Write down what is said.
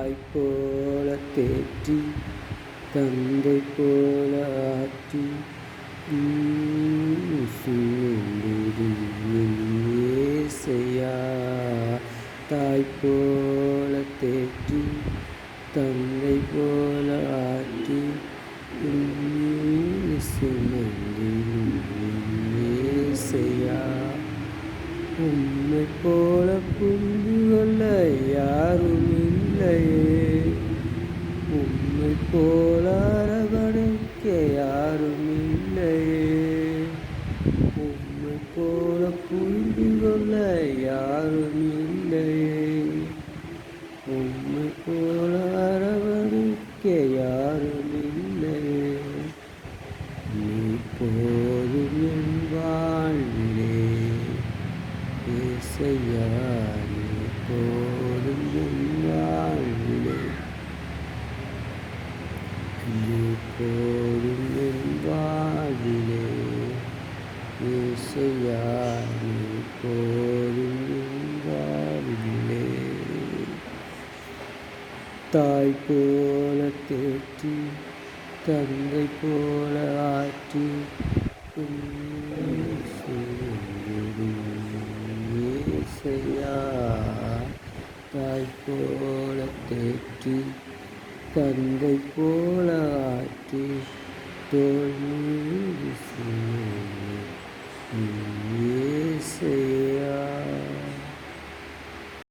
தாய் போல தேற்றி தந்தை போல ஆற்றி ஏசையா. தாய் போல தேற்றி தந்தை போல ஆற்றி ஏசையா. உம்மை போல புரிந்து கொள்ள யாரும் இல்லையே, உம்மை போல அரவணைக்க யாரும் இல்லையே, உம்மை போல புரிந்து கொள்ள யாரும் இல்லையே, உம்மை போல அரவணைக்க யாரும் இல்லையே. நீ போதும் என் வாழ்விலே ஏசையா, நீ போதும் என் வாழ்விலே, நீ போதும் என் வாழ்விலே ஏசையா, நீ போதும் என் வாழ்விலே. தாய் போல தேற்றி தந்தை போல ஆற்றி ஏசையா. தாய் போல தேற்றி தந்தை போல ஆற்றி தோல் மீது ஏசையா.